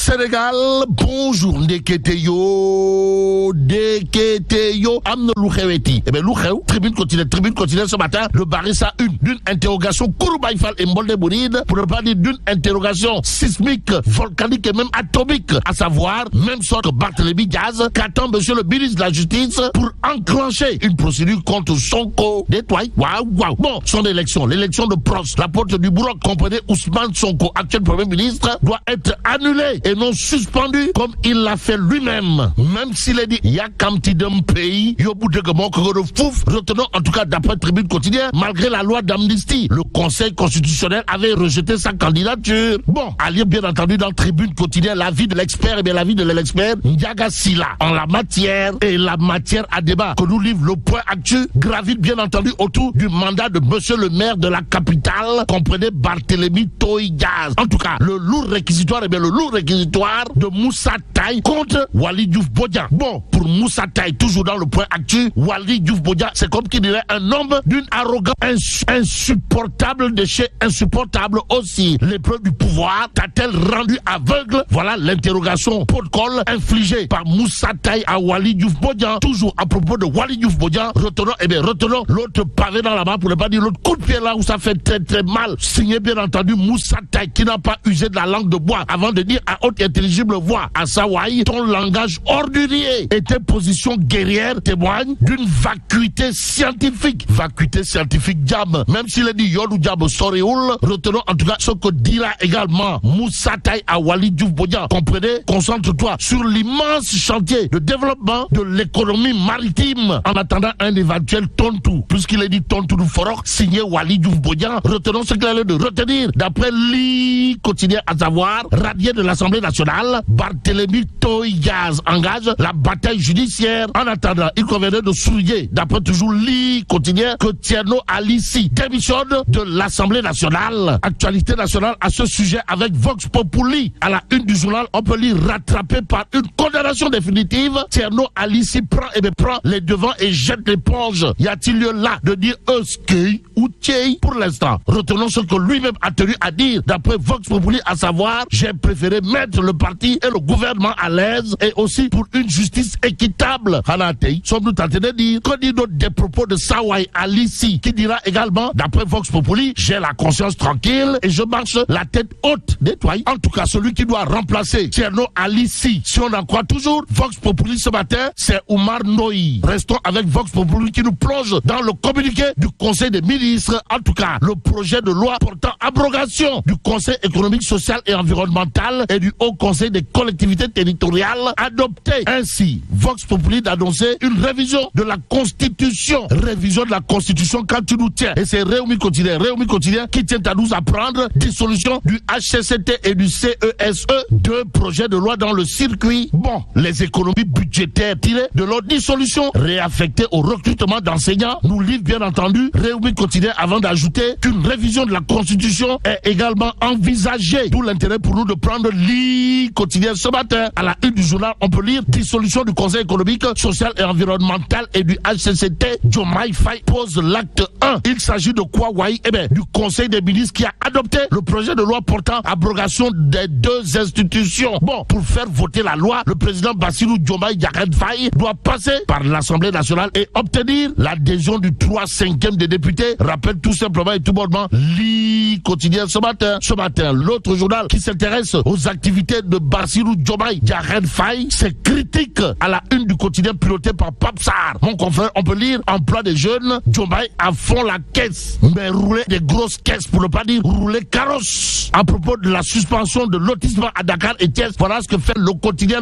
Sénégal, bonjour, Ndeketeyo, Amne Loukheweti. Eh bien, Loukhew, tribune quotidienne ce matin, le Barissa d'une interrogation Kouroubaïfal et Mbolde Bouride, pour ne pas dire d'une interrogation sismique, volcanique et même atomique, à savoir, même sorte que Barthélémy Diaz, qu'attend monsieur le ministre de la Justice pour enclencher une procédure contre Sonko. Détoile. Waouh. Bon, son élection, l'élection de Prost, la porte du Bourroc, comprenez Ousmane Sonko, actuel Premier ministre, doit être annulée et non suspendue comme il l'a fait lui-même. Même s'il est dit, y'a kamti d'un pays, yobu de gamon, fouf, retenons en tout cas d'après Tribune quotidienne, malgré la loi d'amnistie, le Conseil constitutionnel avait rejeté sa candidature. Bon, à lire bien entendu dans Tribune quotidienne l'avis de l'expert, et bien l'avis de l'expert Ndiaga Sylla en la matière, et la matière à débat que nous livre le point actu gravite bien entendu autour du mandat de monsieur le maire de la capitale, comprenez Barthélémy Diaz. En tout cas, le lourd réquisitoire, et bien le lourd réquisitoire de Moussa Taye contre Waly Diouf Bodian. Bon, pour Moussa Taye, toujours dans le point actu, Waly Diouf Bodian, c'est comme qui dirait un homme d'une arrogance insupportable de chez insupportable aussi. L'épreuve du pouvoir t'a-t-elle rendu aveugle? Voilà l'interrogation pot de colle infligée par Moussa Taye à Waly Diouf Bodian. Toujours à propos de Waly Diouf Bodian, retenons l'autre pavé dans la main, pour ne pas dire l'autre coup de pied là où ça fait très très mal. Signé bien entendu Moussa Taye, qui n'a pas usé de la langue de bois avant de dire à haute et intelligible voix à Sawaï, ton langage ordurier et tes positions guerrières témoignent d'une vacuité scientifique. Vacuité scientifique diable. Même s'il est dit Yodou Diable Soréoul, retenons en tout cas ce que dira également Moussa Taye à Waly Diouf Bodian. Comprenez, concentre-toi sur l'immense chantier de développement de l'économie maritime en attendant un éventuel tontou. Puisqu'il est dit tontou du Forok, signé Waly Diouf Bodian, retenons ce qu'il a l'air de retenir d'après l'I quotidien, à savoir radié de l'Assemblée nationale, Barthélémy Diaz engage la bataille judiciaire. En attendant, il conviendrait de souligner, d'après toujours l'I quotidien, que Thierno Alissi démissionne de l'Assemblée nationale. Actualité nationale à ce sujet avec Vox Populi. À la une du journal, on peut lire rattrapé par une condamnation définitive. Thierno Alissi prend les devants et jette l'éponge. Y a-t-il lieu là de dire ski ou tchei pour l'instant? Retenons ce que lui-même a tenu à dire d'après Vox Populi, à savoir, j'ai préféré mettre le parti et le gouvernement à l'aise et aussi pour une justice équitable. Hanatei, sommes-nous tentés de dire, que dit d'autre des propos de Sawai Alissi, qui dira également, d'après Vox Populi, j'ai la conscience tranquille et je marche la tête haute. Détoile. En tout cas, celui qui doit remplacer Thierno Alissi, si on en croit toujours, Vox Populi ce matin, c'est Oumar Noï. Restons avec Vox Populi qui nous plonge dans le communiqué du Conseil des ministres. En tout cas, le projet de loi portant abrogation du Conseil économique, social et environnemental et du Haut Conseil des collectivités territoriales adopté. Ainsi, Vox Populi d'annoncer une révision de la Constitution. Révision de la Constitution quand tu nous tiens. Et c'est Réumi Quotidien qui tient à nous apprendre dissolution du HCCT et du CESE. Deux projets de loi dans le circuit. Bon, les économies budgétaires tirées de leur dissolution réaffectées au recrutement d'enseignants. Nous livre bien entendu Réumi Quotidien avant d'ajouter qu'une révision de la Constitution est également envisagée. D'où l'intérêt pour nous de prendre l'I quotidien ce matin. À la une du journal, on peut lire dissolution du Conseil économique, social et environnemental et du HCCT. Diomaye Faye pose l'acte 1. Il s'agit de quoi, Waï? Eh bien, du Conseil des ministres qui a adopté le projet de loi portant abrogation des deux institutions. Bon, pour faire voter la loi, le président Bassirou Diomaye Diakhar Faye doit passer par l'Assemblée nationale et obtenir l'adhésion du 3/5 des députés. Rappelle tout simplement et tout bonnement l'I quotidien ce matin. Ce matin, l'autre journal qui s'intéresse aux activités de Bassirou Diomaye Diakhar Faye, c'est critique à la une du quotidien piloté par Papsar. Mon confrère, on peut lire emploi des jeunes, Diomaye à fond la caisse, mais rouler des grosses caisses pour ne pas dire rouler carrosse. À propos de la suspension de lotissement à Dakar et Thiès, voilà ce que fait le quotidien.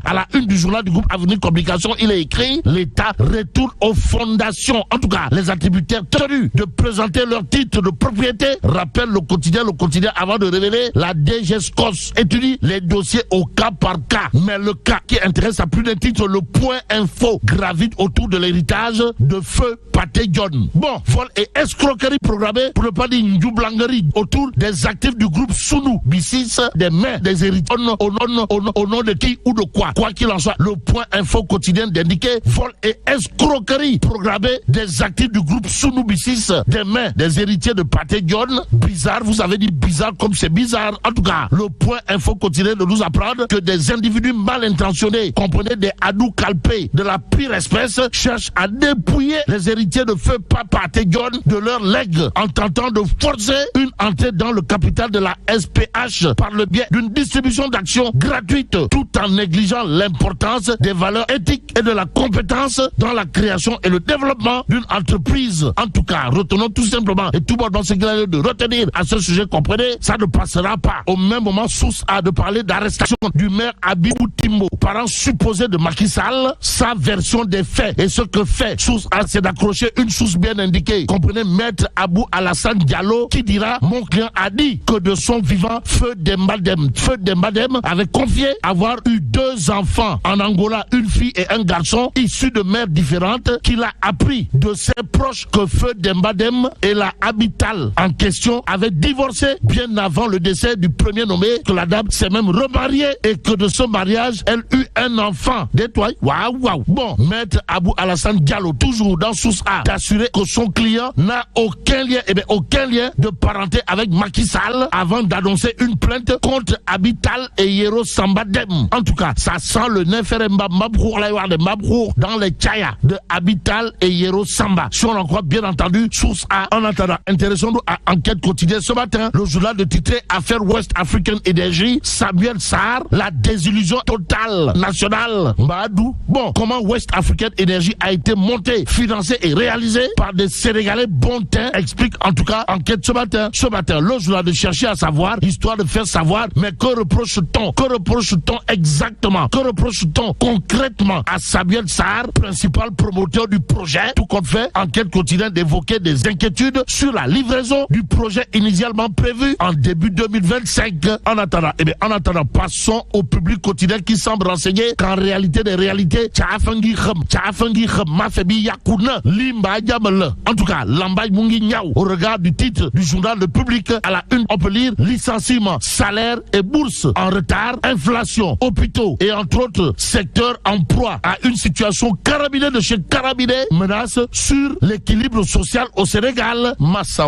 À la une du journal du groupe Avenir Communication, il est écrit l'État retourne aux fondations. En tout cas, les attributaires tenus de présenter leur titre de propriété. Rappelle le quotidien avant de révéler la DGSCOS étudie les dossiers au cas par cas. Mais le cas qui intéresse à plus d'un titre, le point info, gravite autour de l'héritage de feu Pathé John. Bon, vol et escroquerie programmée, pour ne pas dire njublangerie, autour des actifs du groupe Sounou, B6, des mains des héritiers, au nom de qui ou de quoi. Quoi qu'il en soit, le point info quotidien d'indiquer vol et escroquerie programmée des actifs du groupe Sounou B6, des mains des héritiers de Pathé John. Bizarre, vous avez dit bizarre comme c'est bizarre. En tout cas, le point info L'info quotidienne de nous apprendre que des individus mal intentionnés, comprenez des Adou Kalpé de la pire espèce, cherchent à dépouiller les héritiers de feu Papa Tegon de leur legs en tentant de forcer une entrée dans le capital de la SPH par le biais d'une distribution d'actions gratuites, tout en négligeant l'importance des valeurs éthiques et de la compétence dans la création et le développement d'une entreprise. En tout cas, retenons tout simplement et tout bon dans ce qu'il y a de retenir à ce sujet, comprenez, ça ne passera pas. Au même moment, source a de parler d'arrestation du maire Abibou Timbo, parent supposé de Macky Sall, sa version des faits. Et ce que fait source A, c'est d'accrocher une source bien indiquée. Comprenez, maître Abou Alassane Diallo, qui dira: mon client a dit que de son vivant, Feu Dembadem avait confié avoir eu 2 enfants en Angola, une fille et un garçon, issus de mères différentes, qu'il a appris de ses proches que Feu Dembadem et la habitale en question avaient divorcé bien avant le décès du premier nommé, que la dame s'est même remariée et que de ce mariage, elle eut un enfant. Détoile. Waouh. Bon, maître Abou Alassane Diallo, toujours dans source A, d'assurer que son client n'a aucun lien de parenté avec Macky Sall avant d'annoncer une plainte contre Habital et Yero Samba Dem. En tout cas, ça sent le Neferemba Mabrour dans les Tchaya de Habital et Yero Samba. Si on en croit bien entendu, source A. En attendant, intéressons-nous à Enquête quotidienne ce matin. Le journal de titre Affaire West African Energy, Samuel Sarr, la désillusion totale nationale. Mbadou. Bon, comment West African Energy a été monté, financé et réalisé par des Sénégalais bon teint, explique en tout cas Enquête ce matin. Ce matin, le journal de chercher à savoir, histoire de faire savoir, mais que reproche-t-on exactement, que reproche-t-on concrètement à Samuel Sarr, principal promoteur du projet, tout compte fait, Enquête quotidienne d'évoquer des inquiétudes sur la livraison du projet initialement prévu en début 2025. En attendant, passons au public quotidien qui semble renseigner qu'en réalité des réalités, en tout cas, Lambay Mungi Niaou, au regard du titre du journal Le Public, à la une, on peut lire licenciement, salaire et bourse en retard, inflation, hôpitaux et entre autres secteurs emploi à une situation carabinée de chez Carabinés, menace sur l'équilibre social au Sénégal. Massa,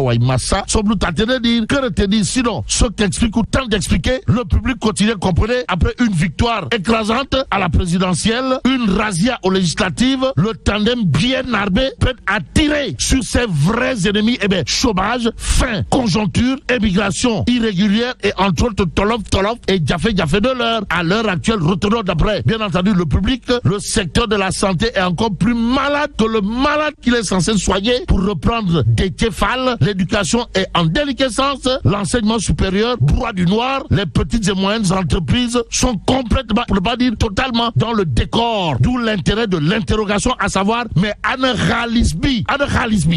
sommes-nous tentés de dire, que retenir sinon, ce qu'explique ou tente d'expliquer le public quotidien, comprenez, après une victoire écrasante à la présidentielle, une razzia aux législatives, le tandem bien armé prête à tirer sur ses vrais ennemis, chômage, faim, conjoncture, émigration irrégulière et entre autres tolof et Jafé de l'heure. À l'heure actuelle, retenons d'après, bien entendu, le public, le secteur de la santé est encore plus malade que le malade qu'il est censé soigner. Pour reprendre des Fall, l'éducation est en déliquescence, l'enseignement supérieur, broie du noir, les petites et moyennes entreprises sont complètement, pour ne pas dire totalement, dans le décor. D'où l'intérêt de l'interrogation, à savoir, mais Anne Khalisbi.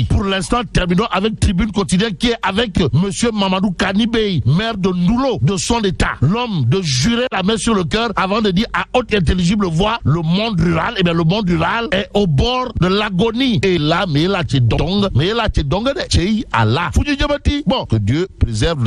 Pour l'instant, terminons avec Tribune quotidienne qui est avec monsieur Mamadou Kanibey, maire de Noulo, de son état. L'homme de jurer la main sur le cœur avant de dire à haute et intelligible voix, le monde rural, le monde rural est au bord de l'agonie. Et là, mais là, c'est donc, bon, que Dieu préserve le